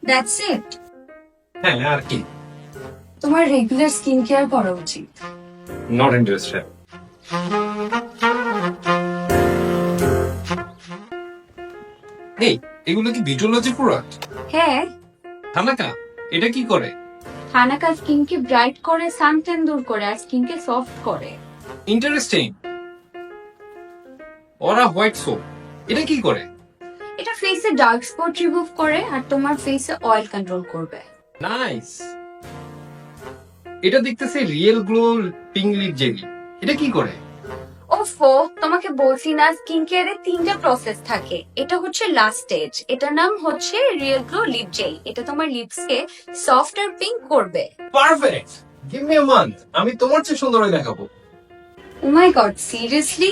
That's it. হ্যাঁ আর কি? তোমার রেগুলার স্কিন কেয়ার করা উচিত। Not interested. এই এগুলো কি ভিটুলজি প্রোডাক্ট? হ্যাঁ, থানাকা এটা কি করে? থানাকা স্কিনকে ব্রাইট করে, সানট্যান দূর করে আর স্কিনকে সফট করে। ইন্টারেস্টিং। ওরা হোয়াইট সোপ এটা কি করে? এটা ফেসে ডার্ক স্পট রিমুভ করে আর তোমার ফেসে অয়েল কন্ট্রোল করবে। নাইস। এটা দেখতেছে real glow pink lip jelly, এটা কি করে? ওফো, তোমাকে বলছি না স্কিন কেয়ারে 3টা প্রসেস থাকে। এটা হচ্ছে লাস্ট স্টেজ, এটার নাম হচ্ছে রিয়েল গ্লো লিপ জেল। এটা তোমার লিপসকে সফট আর পিঙ্ক করবে। Perfect, give me a month, আমি তোমার চেয়ে সুন্দর হয়ে দেখাবো। Oh my god, seriously?